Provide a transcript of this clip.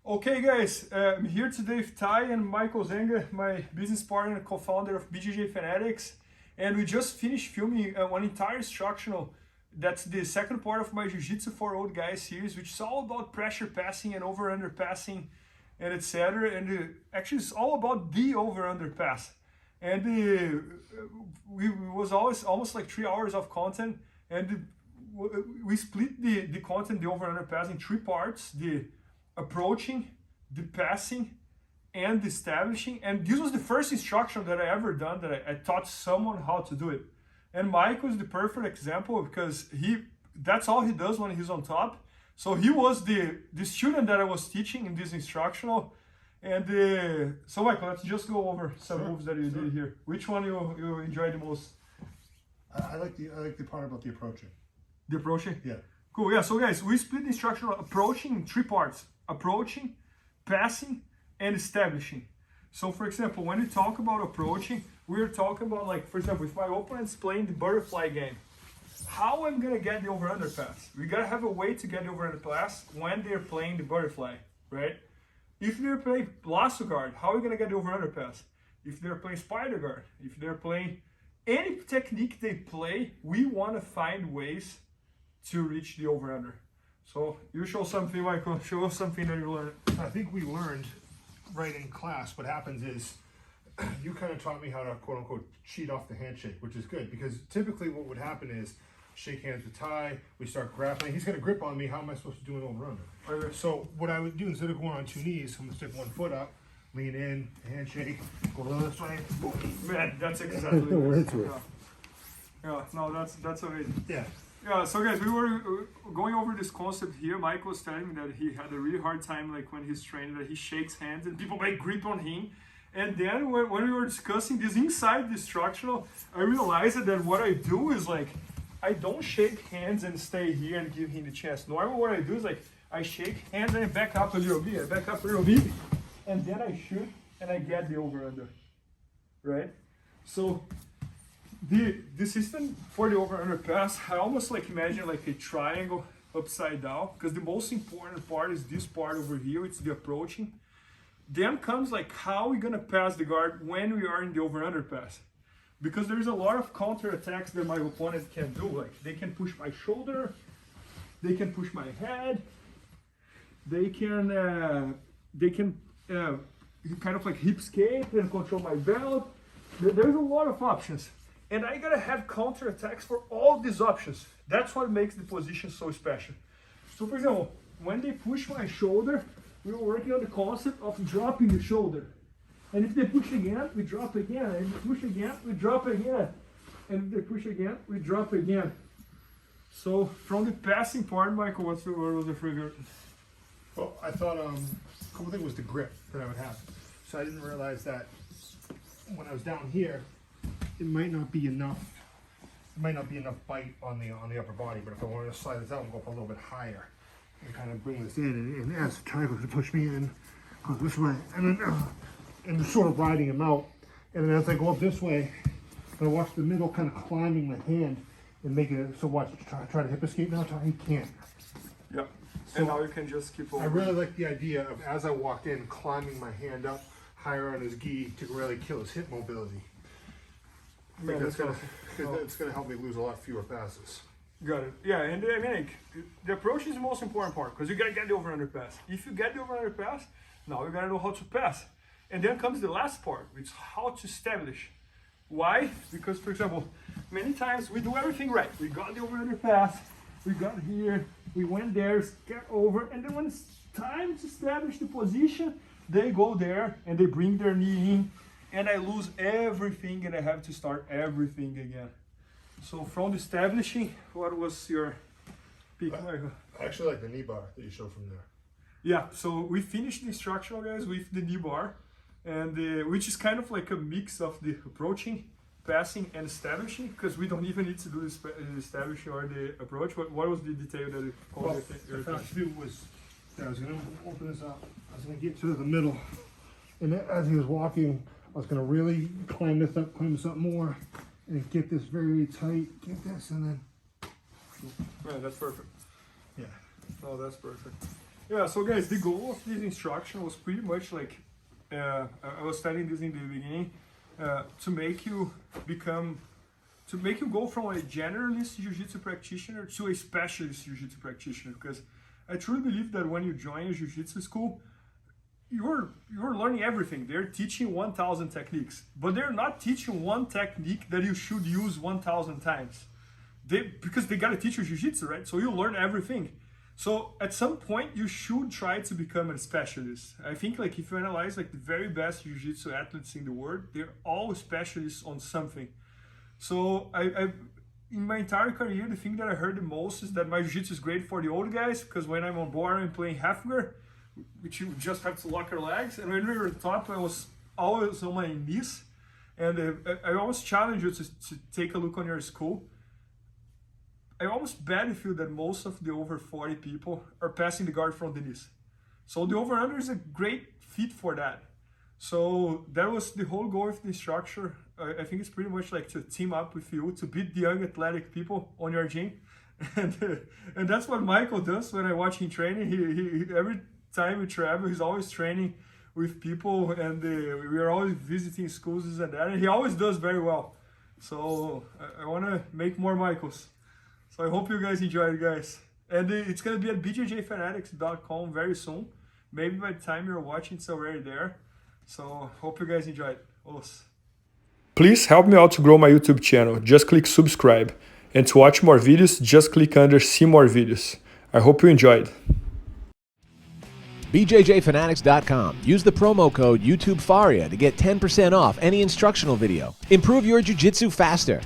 Okay guys, I'm here today with Ty and Michael Zenga, my business partner and co-founder of BJJFanatics, and we just finished filming one entire instructional. That's the second part of my Jiu-Jitsu for Old Guys series, which is all about pressure passing and over-under passing and etc. And actually it's all about the over-under pass. And we was almost like 3 hours of content, and we split the content, the over-under pass, in 3 parts: the approaching, the passing, and the establishing. And this was the first instruction that I ever done that I taught someone how to do it. And Mike was the perfect example because that's all he does when he's on top. So he was the student that I was teaching in this instructional. And so Michael, let's just go over some moves that you did here. Which one you enjoyed the most? I like the part about the approaching. The approaching? Yeah. Cool. Yeah, so guys, we split the instructional approaching in 3 parts: approaching, passing, and establishing. So for example, when we talk about approaching, we're talking about, like, for example, if my opponent's playing the butterfly game, how I'm gonna get the over-under pass? We gotta have a way to get the over-under pass when they're playing the butterfly, right? If they're playing lasso guard, how are we gonna get the over-under pass? If they're playing spider guard, if they're playing any technique they play, we wanna find ways to reach the over-under. So you show something, Michael. Show us something that you learned. I think we learned right in class. What happens is you kind of taught me how to quote unquote cheat off the handshake, which is good because typically what would happen is shake hands with Ty, we start grappling. He's got a grip on me. How am I supposed to do an over-under? Okay. So what I would do, instead of going on 2 knees, I'm gonna stick 1 foot up, lean in, handshake, go this way, boom. Man, that's exactly We're into it. Yeah, no, that's amazing. Yeah. Yeah, so guys, we were going over this concept here. Michael was telling me that he had a really hard time, like, when he's training, that he shakes hands and people make grip on him. And then when we were discussing this inside the instructional, I realized that what I do is, like, I don't shake hands and stay here and give him the chance. Normally what I do is, like, I shake hands and I back up a little bit, and then I shoot and I get the over-under, right? So the system for the over-under pass, I almost like imagine like a triangle upside down, because the most important part is this part over here. It's the approaching. Then comes like how we're gonna pass the guard when we are in the over-under pass, because there's a lot of counter attacks that my opponent can do. Like, they can push my shoulder, they can push my head, they can kind of like hip escape and control my belt. There's a lot of options. And I gotta have counter attacks for all these options. That's what makes the position so special. So for example, when they push my shoulder, we were working on the concept of dropping the shoulder. And if they push again, we drop again. And if they push again, we drop again. And if they push again, we drop again. So from the passing part, Michael, what was the figure? Well, I thought a couple things was the grip that I would have. So I didn't realize that when I was down here, it might not be enough bite on the upper body. But if I wanted to slide this out and go up a little bit higher and kind of bring this in, and as the triangle to push me in, go this way, and then and sort of riding him out. And then as I go up this way, I watch the middle kind of climbing my hand and making it so. Watch, try to hip escape now. He can't. Yep. So and now you can just keep over. I really like the idea of, as I walked in, climbing my hand up higher on his gi to really kill his hip mobility. I think that's gonna help me lose a lot fewer passes. Got it. Yeah, and I mean, like, the approach is the most important part, because you gotta get the over-under pass. If you get the over-under pass, now you gotta know how to pass. And then comes the last part, which is how to establish. Why? Because, for example, many times we do everything right. We got the over-under pass, we got here, we went there, get over, and then when it's time to establish the position, they go there and they bring their knee in, and I lose everything and I have to start everything again. So from the establishing, what was your pick, Michael? I actually like the knee bar that you showed from there. Yeah, so we finished the instructional, guys, with the knee bar, and which is kind of like a mix of the approaching, passing, and establishing, because we don't even need to do the establishing or the approach. But what was the detail that it called Well, the first view was that I was going to open this up. I was going to get to the middle, and as he was walking, I was going to really climb this up more, and get this very tight. Get this, and then. Yeah, that's perfect. Yeah. Oh, that's perfect. Yeah, so guys, the goal of this instruction was pretty much like, I was telling this in the beginning, to make you go from a generalist jiu-jitsu practitioner to a specialist jiu-jitsu practitioner, because I truly believe that when you join a jiu-jitsu school, you're learning everything. They're teaching 1,000 techniques, but they're not teaching one technique that you should use 1,000 times. Because they gotta teach you jiu-jitsu, right? So you learn everything. So at some point you should try to become a specialist. I think like if you analyze like the very best jiu-jitsu athletes in the world, they're all specialists on something. So I in my entire career, the thing that I heard the most is that my jiu-jitsu is great for the old guys, because when I'm on board and playing half guard, which you just have to lock your legs, and when we were taught, I was always on my knees, and I always challenge you to take a look on your school. I almost bet you feel that most of the over 40 people are passing the guard from the knees. So the over-under is a great fit for that. So that was the whole goal of the structure. I think it's pretty much like to team up with you, to beat the young athletic people on your gym. And that's what Michael does when I watch him training. He every time we travel, he's always training with people, and we are always visiting schools and that, and he always does very well. So I want to make more Michaels. So I hope you guys enjoyed, guys. And it's going to be at BJJFanatics.com very soon. Maybe by the time you're watching, it's already there. So hope you guys enjoyed. Please help me out to grow my YouTube channel. Just click subscribe. And to watch more videos, just click under see more videos. I hope you enjoyed. BJJFanatics.com. Use the promo code YouTubeFaria to get 10% off any instructional video. Improve your jiu-jitsu faster.